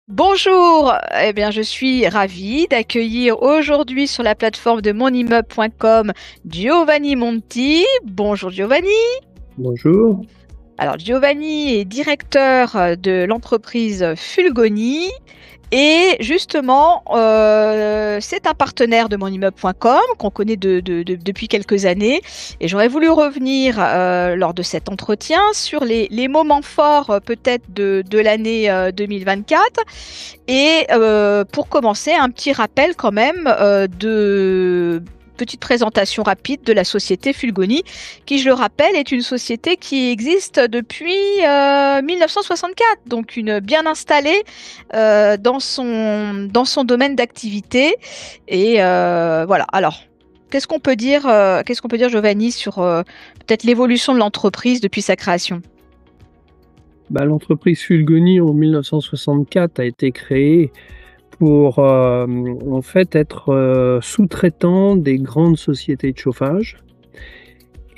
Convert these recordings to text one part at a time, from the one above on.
Bonjour, je suis ravie d'accueillir aujourd'hui sur la plateforme de monimmeuble.com Giovanni Monti. Bonjour Giovanni. Bonjour. Alors Giovanni est directeur de l'entreprise Fulgoni et justement c'est un partenaire de monimmeuble.com qu'on connaît depuis quelques années et j'aurais voulu revenir lors de cet entretien sur les moments forts peut-être de l'année 2024 et pour commencer un petit rappel quand même de petite présentation rapide de la société Fulgoni, qui, je le rappelle, est une société qui existe depuis 1964, donc une bien installée dans son domaine d'activité. Et voilà. Alors, qu'est-ce qu'on peut dire, Giovanni, sur peut-être l'évolution de l'entreprise depuis sa création? L'entreprise Fulgoni en 1964 a été créée pour en fait être sous-traitant des grandes sociétés de chauffage,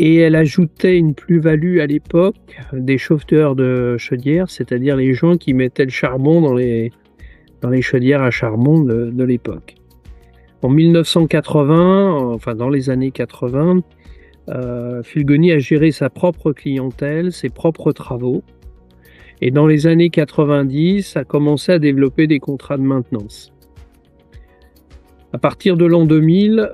et elle ajoutait une plus-value à l'époque des chauffeurs de chaudière, c'est-à-dire les gens qui mettaient le charbon dans les chaudières à charbon de l'époque. En 1980, enfin dans les années 80, Fulgoni a géré sa propre clientèle, ses propres travaux. Et dans les années 90, a commencé à développer des contrats de maintenance. À partir de l'an 2000,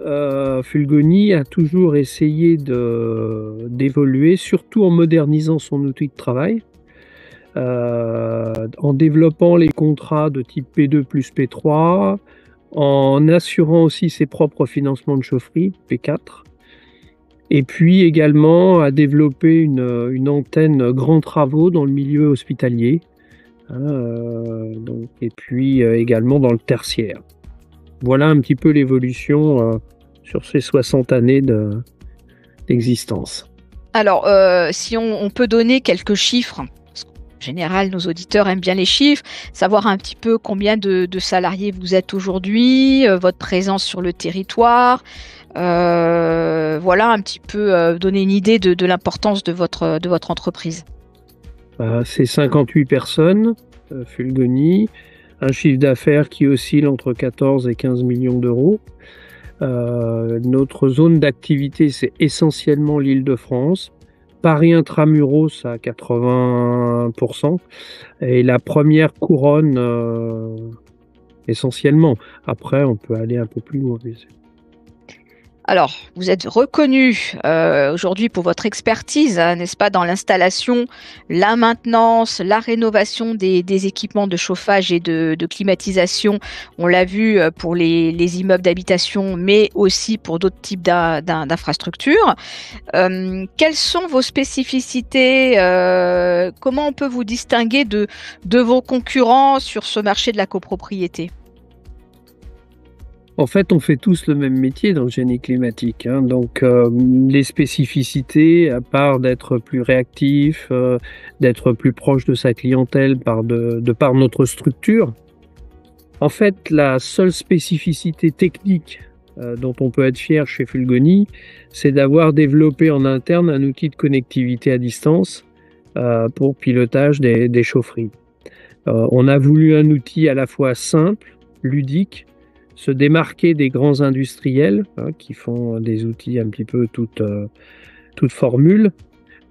Fulgoni a toujours essayé d'évoluer, surtout en modernisant son outil de travail, en développant les contrats de type P2 plus P3, en assurant aussi ses propres financements de chaufferie, P4, et puis également à développer une antenne grands travaux dans le milieu hospitalier, et puis également dans le tertiaire. Voilà un petit peu l'évolution sur ces 60 années d'existence. Alors, si on peut donner quelques chiffres, parce qu'en général, nos auditeurs aiment bien les chiffres, savoir un petit peu combien de salariés vous êtes aujourd'hui, votre présence sur le territoire, voilà un petit peu donner une idée de l'importance de votre entreprise. C'est 58 personnes, Fulgoni, un chiffre d'affaires qui oscille entre 14 et 15 millions d'euros. Notre zone d'activité, c'est essentiellement l'Île-de-France. Paris intramuros à 80%, et la première couronne essentiellement. Après, on peut aller un peu plus loin. Alors, vous êtes reconnu aujourd'hui pour votre expertise, hein, n'est-ce pas, dans l'installation, la maintenance, la rénovation des équipements de chauffage et de climatisation. On l'a vu pour les immeubles d'habitation, mais aussi pour d'autres types d'infrastructures. Quelles sont vos spécificités? Comment on peut vous distinguer de vos concurrents sur ce marché de la copropriété? En fait, on fait tous le même métier dans le génie climatique, hein. Donc, les spécificités, à part d'être plus réactif, d'être plus proche de sa clientèle de par notre structure, en fait, la seule spécificité technique dont on peut être fier chez Fulgoni, c'est d'avoir développé en interne un outil de connectivité à distance pour pilotage des chaufferies. On a voulu un outil à la fois simple, ludique, se démarquer des grands industriels qui font des outils un petit peu toutes formules.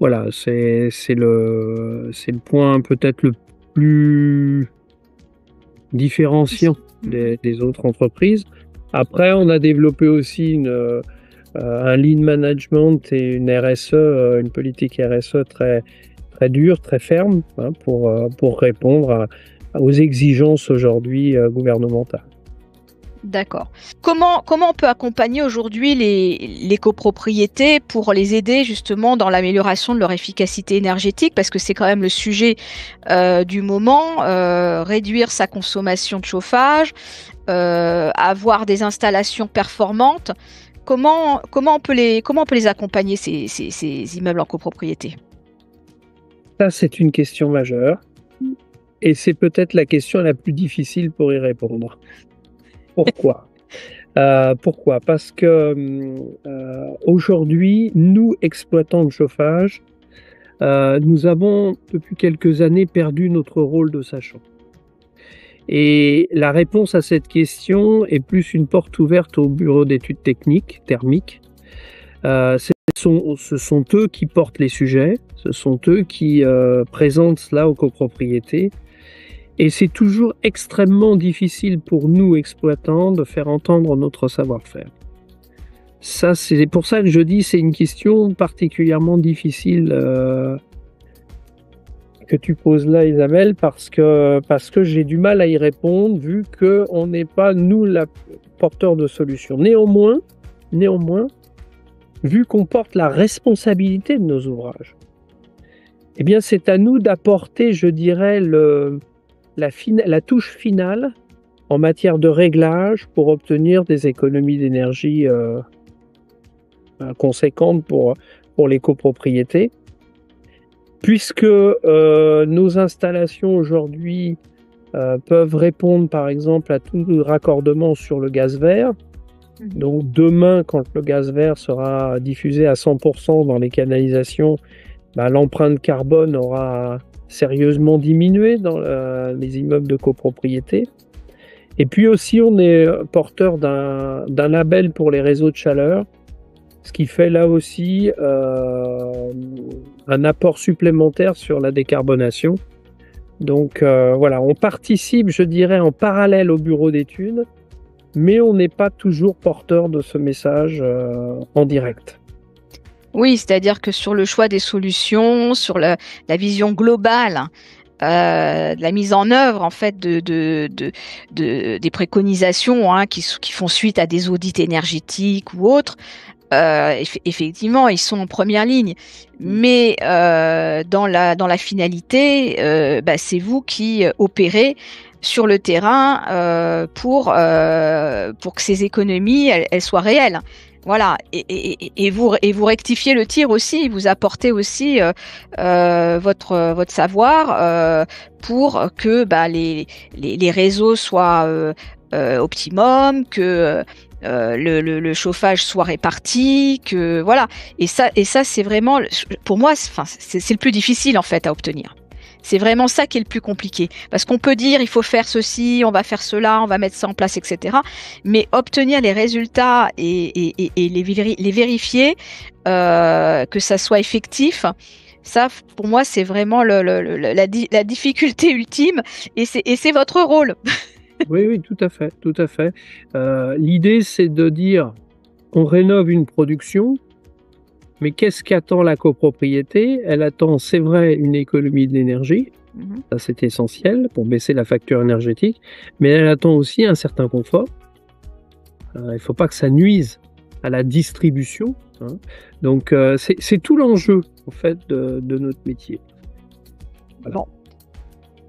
Voilà, c'est le point peut-être le plus différenciant des autres entreprises. Après, on a développé aussi un lean management et une RSE, une politique RSE très très dure, très ferme, pour répondre aux exigences aujourd'hui gouvernementales. D'accord. Comment on peut accompagner aujourd'hui les copropriétés pour les aider justement dans l'amélioration de leur efficacité énergétique? Parce que c'est quand même le sujet du moment, réduire sa consommation de chauffage, avoir des installations performantes. Comment on peut les accompagner, ces immeubles en copropriété? Ça, c'est une question majeure, et c'est peut-être la question la plus difficile pour y répondre. Pourquoi? Pourquoi? Parce que aujourd'hui, nous, exploitants de chauffage, nous avons depuis quelques années perdu notre rôle de sachant. Et la réponse à cette question est plus une porte ouverte au bureau d'études techniques thermiques. Ce sont eux qui portent les sujets, ce sont eux qui présentent cela aux copropriétés. Et c'est toujours extrêmement difficile pour nous, exploitants, de faire entendre notre savoir-faire. Ça, c'est pour ça que je dis c'est une question particulièrement difficile que tu poses là, Isabelle, parce que j'ai du mal à y répondre, vu qu'on n'est pas, nous, la porteur de solutions. Néanmoins, vu qu'on porte la responsabilité de nos ouvrages, eh bien, c'est à nous d'apporter, je dirais, la touche finale en matière de réglage pour obtenir des économies d'énergie conséquentes pour les copropriétés. Puisque nos installations aujourd'hui peuvent répondre par exemple à tout raccordement sur le gaz vert. Donc demain, quand le gaz vert sera diffusé à 100% dans les canalisations, l'empreinte carbone aura sérieusement diminué dans les immeubles de copropriété. Et puis aussi, on est porteur d'un label pour les réseaux de chaleur, ce qui fait là aussi un apport supplémentaire sur la décarbonation. Donc voilà, on participe, je dirais, en parallèle au bureau d'études, mais on n'est pas toujours porteur de ce message en direct. Oui, c'est-à-dire que sur le choix des solutions, sur la vision globale, de la mise en œuvre en fait des préconisations qui font suite à des audits énergétiques ou autres, effectivement, ils sont en première ligne. Mais dans la finalité, c'est vous qui opérez sur le terrain pour que ces économies elles soient réelles. Voilà, et vous rectifiez le tir aussi, vous apportez aussi votre savoir pour que les réseaux soient optimum, que le chauffage soit réparti, que voilà. Et ça c'est vraiment, pour moi, c'est le plus difficile en fait à obtenir. C'est vraiment ça qui est le plus compliqué. Parce qu'on peut dire, il faut faire ceci, on va faire cela, on va mettre ça en place, etc. Mais obtenir les résultats et les vérifier, que ça soit effectif, ça, pour moi, c'est vraiment la difficulté ultime. Et c'est votre rôle. Oui, tout à fait, tout à fait. L'idée, c'est de dire, on rénove une production, mais qu'est-ce qu'attend la copropriété? Elle attend, c'est vrai, une économie d'énergie, ça c'est essentiel pour baisser la facture énergétique, mais elle attend aussi un certain confort. Il ne faut pas que ça nuise à la distribution. Donc c'est tout l'enjeu en fait de notre métier. Voilà. Bon.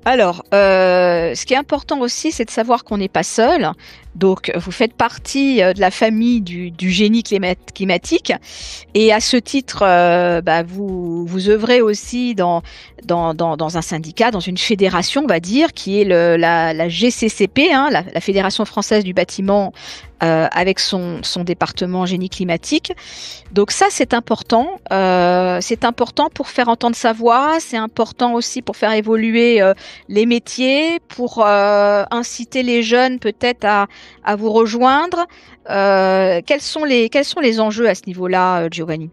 Alors, ce qui est important aussi, c'est de savoir qu'on n'est pas seul. Donc, vous faites partie de la famille du génie climatique. Et à ce titre, vous œuvrez aussi dans un syndicat, dans une fédération, on va dire, qui est la GCCP, la Fédération française du bâtiment, avec son département génie climatique. Donc ça, c'est important. C'est important pour faire entendre sa voix. C'est important aussi pour faire évoluer les métiers, pour inciter les jeunes peut-être à vous rejoindre. Quels sont les enjeux à ce niveau-là, Giovanni?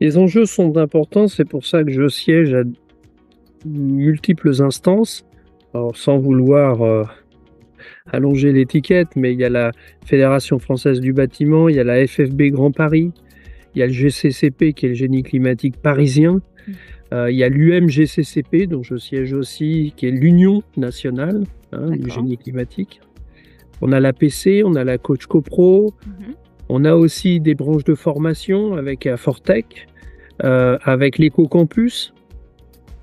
Les enjeux sont importants. C'est pour ça que je siège à multiples instances. Alors, sans vouloir allonger l'étiquette, mais il y a la Fédération française du bâtiment, il y a la FFB Grand Paris, il y a le GCCP qui est le génie climatique parisien, il y a l'UMGCCP dont je siège aussi, qui est l'Union nationale du génie climatique. On a l'APC, on a la Coach CoPro, on a aussi des branches de formation avec Fortec, avec l'Eco-Campus.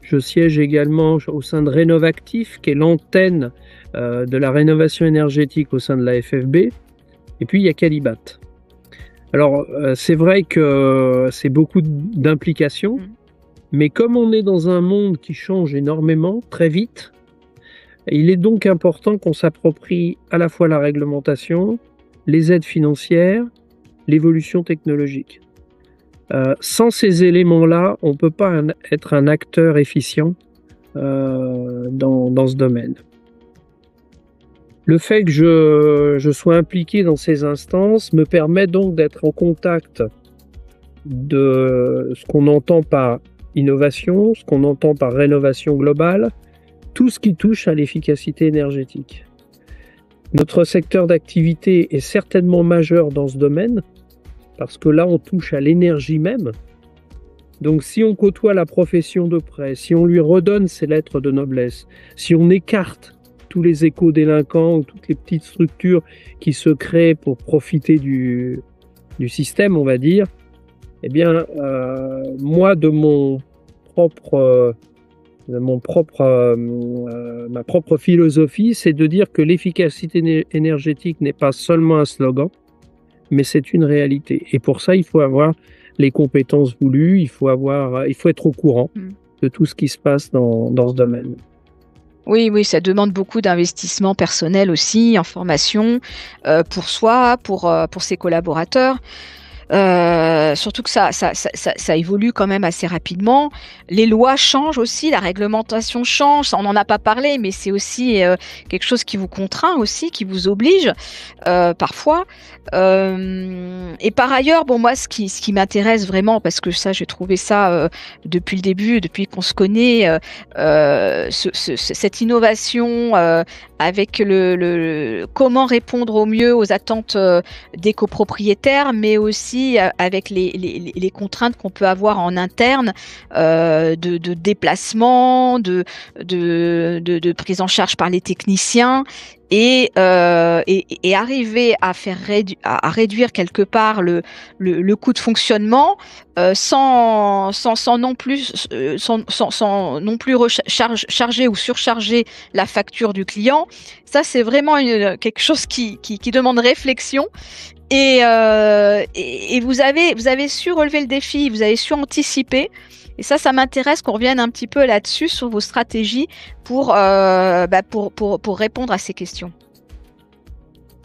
Je siège également au sein de Rénovactif, qui est l'antenne de la rénovation énergétique au sein de la FFB. Et puis, il y a Calibat. Alors, c'est vrai que c'est beaucoup d'implications, mais comme on est dans un monde qui change énormément, très vite, il est donc important qu'on s'approprie à la fois la réglementation, les aides financières, l'évolution technologique. Sans ces éléments-là, on ne peut pas être un acteur efficient dans ce domaine. Le fait que je sois impliqué dans ces instances me permet donc d'être en contact de ce qu'on entend par innovation, ce qu'on entend par rénovation globale, tout ce qui touche à l'efficacité énergétique. Notre secteur d'activité est certainement majeur dans ce domaine, parce que là, on touche à l'énergie même. Donc, si on côtoie la profession de près, si on lui redonne ses lettres de noblesse, si on écarte tous les éco-délinquants ou toutes les petites structures qui se créent pour profiter du système, on va dire, eh bien, moi, ma propre philosophie, c'est de dire que l'efficacité énergétique n'est pas seulement un slogan, mais c'est une réalité. Et pour ça, il faut avoir les compétences voulues, il faut être au courant de tout ce qui se passe dans ce domaine. Oui, oui, ça demande beaucoup d'investissement personnel aussi, en formation, pour soi, pour ses collaborateurs. Surtout que ça évolue quand même assez rapidement. Les lois changent aussi, la réglementation change. On n'en a pas parlé, mais c'est aussi quelque chose qui vous contraint aussi, qui vous oblige parfois. Et par ailleurs, bon, moi, ce qui m'intéresse vraiment, parce que ça, j'ai trouvé ça depuis le début, depuis qu'on se connaît, cette innovation avec comment répondre au mieux aux attentes des copropriétaires, mais aussi avec les contraintes qu'on peut avoir en interne de déplacement, de prise en charge par les techniciens. Et arriver à à réduire quelque part le coût de fonctionnement sans non plus charger ou surcharger la facture du client. Ça, c'est vraiment quelque chose qui demande réflexion. Et vous avez su relever le défi, vous avez su anticiper. Et ça m'intéresse qu'on revienne un petit peu là-dessus sur vos stratégies pour répondre à ces questions.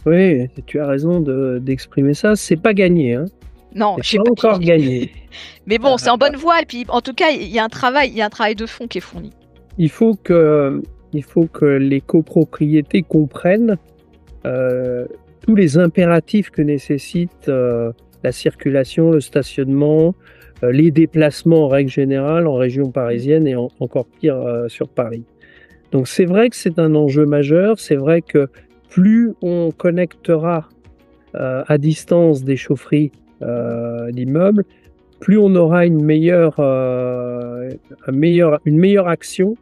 Oui, tu as raison d'exprimer ça. C'est pas gagné, hein. Non, c'est pas encore gagné. Mais bon, c'est en bonne voie. Et puis, en tout cas, il y a un travail de fond qui est fourni. Il faut que les copropriétés comprennent tous les impératifs que nécessite la circulation, le stationnement, les déplacements en règle générale en région parisienne et encore pire sur Paris. Donc c'est vrai que c'est un enjeu majeur, c'est vrai que plus on connectera à distance des chaufferies d'immeubles, plus on aura une meilleure action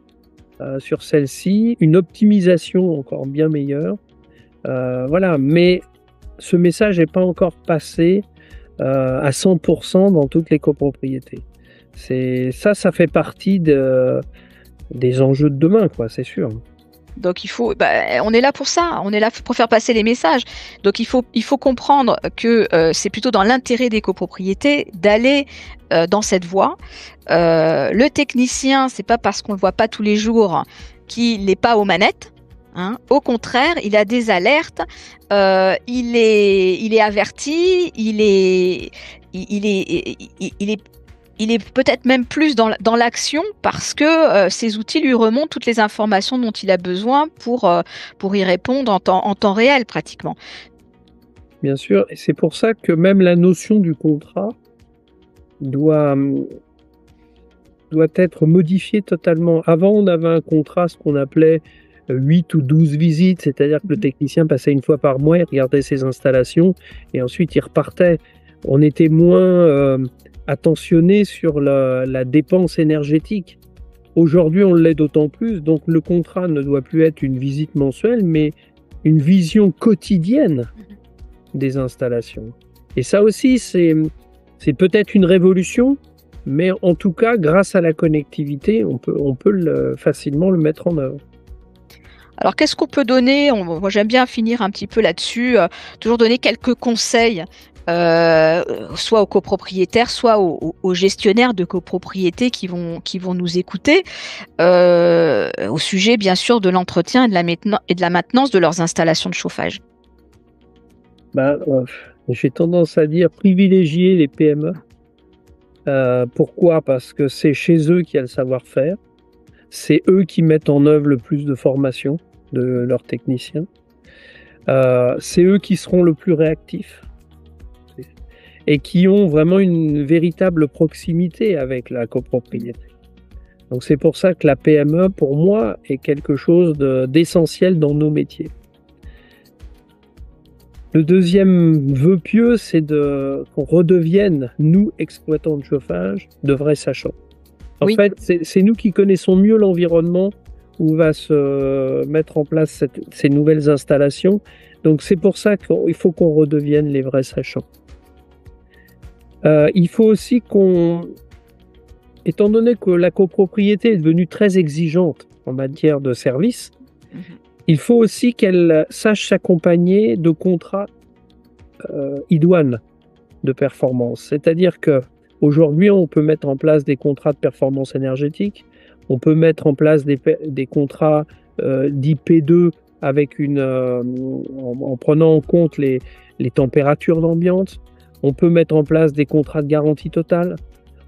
sur celle-ci, une optimisation encore bien meilleure. Voilà, mais ce message n'est pas encore passé à 100% dans toutes les copropriétés. Ça fait partie des enjeux de demain, quoi, c'est sûr. Donc on est là pour ça, on est là pour faire passer les messages. Donc il faut comprendre que c'est plutôt dans l'intérêt des copropriétés d'aller dans cette voie. Le technicien, c'est pas parce qu'on le voit pas tous les jours qu'il n'est pas aux manettes. Hein. Au contraire, il a des alertes, il est averti, il est peut-être même plus dans l'action parce que ces outils lui remontent toutes les informations dont il a besoin pour y répondre en temps réel pratiquement. Bien sûr, et c'est pour ça que même la notion du contrat doit être modifiée totalement. Avant, on avait un contrat, ce qu'on appelait 8 ou 12 visites, c'est-à-dire que le technicien passait une fois par mois, il regardait ses installations et ensuite il repartait. On était moins attentionné sur la dépense énergétique. Aujourd'hui, on l'est d'autant plus, donc le contrat ne doit plus être une visite mensuelle, mais une vision quotidienne des installations. Et ça aussi, c'est peut-être une révolution, mais en tout cas, grâce à la connectivité, on peut facilement le mettre en œuvre. Alors, qu'est-ce qu'on peut donner? Moi, j'aime bien finir un petit peu là-dessus, toujours donner quelques conseils, soit aux copropriétaires, soit aux gestionnaires de copropriétés qui vont nous écouter, au sujet, bien sûr, de l'entretien et de la maintenance de leurs installations de chauffage. J'ai tendance à dire privilégier les PME. Pourquoi? Parce que c'est chez eux qu'il y a le savoir-faire. C'est eux qui mettent en œuvre le plus de formation de leurs techniciens. c'est eux qui seront le plus réactifs et qui ont vraiment une véritable proximité avec la copropriété. Donc c'est pour ça que la PME, pour moi, est quelque chose d'essentiel dans nos métiers. Le deuxième vœu pieux, c'est qu'on redevienne, nous, exploitants de chauffage, de vrais sachants. En fait, c'est nous qui connaissons mieux l'environnement où va se mettre en place ces nouvelles installations. Donc c'est pour ça qu'il faut qu'on redevienne les vrais sachants. Il faut aussi étant donné que la copropriété est devenue très exigeante en matière de services, il faut aussi qu'elle sache s'accompagner de contrats idoines de performance. C'est-à-dire qu'aujourd'hui, on peut mettre en place des contrats de performance énergétique, on peut mettre en place des contrats d'IP2 avec en prenant en compte les températures d'ambiance. On peut mettre en place des contrats de garantie totale.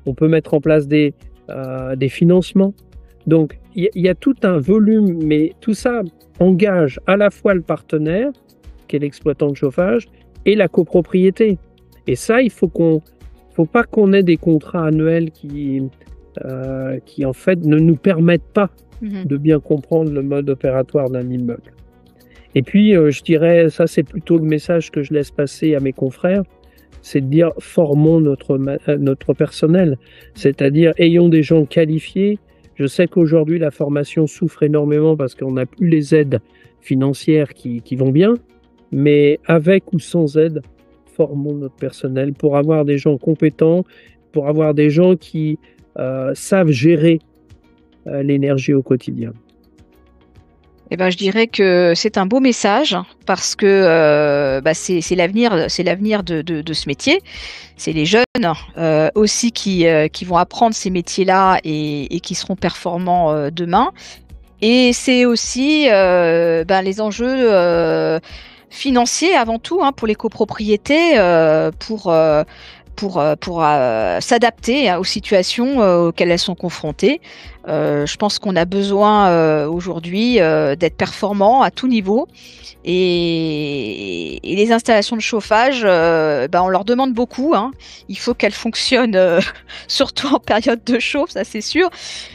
On peut mettre en place des financements. Donc, il y a tout un volume, mais tout ça engage à la fois le partenaire, qui est l'exploitant de chauffage, et la copropriété. Et ça, faut pas qu'on ait des contrats annuels qui en fait ne nous permettent pas de bien comprendre le mode opératoire d'un immeuble. Et puis, je dirais, ça c'est plutôt le message que je laisse passer à mes confrères, c'est de dire formons notre personnel, c'est-à-dire ayons des gens qualifiés. Je sais qu'aujourd'hui la formation souffre énormément parce qu'on n'a plus les aides financières qui vont bien, mais avec ou sans aide, formons notre personnel pour avoir des gens compétents, pour avoir des gens qui savent gérer l'énergie au quotidien. Eh ben, je dirais que c'est un beau message parce que c'est l'avenir de ce métier. C'est les jeunes aussi qui vont apprendre ces métiers-là et qui seront performants demain. Et c'est aussi les enjeux financiers avant tout pour les copropriétés pour s'adapter aux situations auxquelles elles sont confrontées. Je pense qu'on a besoin aujourd'hui d'être performants à tout niveau et les installations de chauffage, on leur demande beaucoup. Il faut qu'elles fonctionnent surtout en période de chauffe, ça c'est sûr,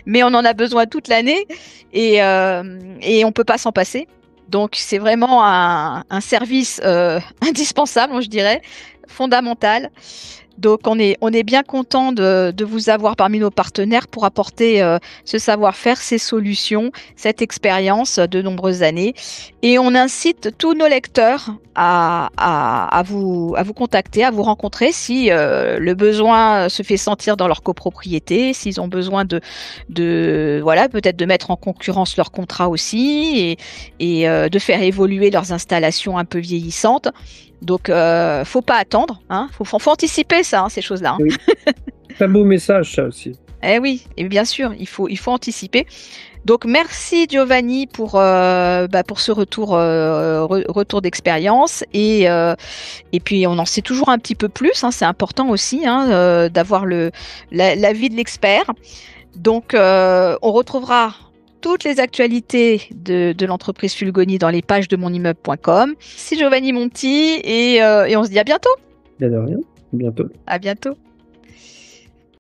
mais on en a besoin toute l'année et on peut pas s'en passer. Donc c'est vraiment un service indispensable, je dirais, fondamental. Donc on est bien content de vous avoir parmi nos partenaires pour apporter ce savoir-faire, ces solutions, cette expérience de nombreuses années. Et on incite tous nos lecteurs à vous contacter, à vous rencontrer si le besoin se fait sentir dans leur copropriété, s'ils ont besoin de peut-être de mettre en concurrence leur contrat aussi et de faire évoluer leurs installations un peu vieillissantes. Donc, faut pas attendre, faut anticiper ça, ces choses-là. Oui. C'est un beau message, ça aussi. Eh oui, et bien sûr, il faut anticiper. Donc, merci Giovanni pour ce retour d'expérience et puis on en sait toujours un petit peu plus. C'est important aussi d'avoir l'avis de l'expert. Donc, on retrouvera toutes les actualités de l'entreprise Fulgoni dans les pages de monimmeuble.com. C'est Giovanni Monti et on se dit à bientôt. De rien, à bientôt. À bientôt.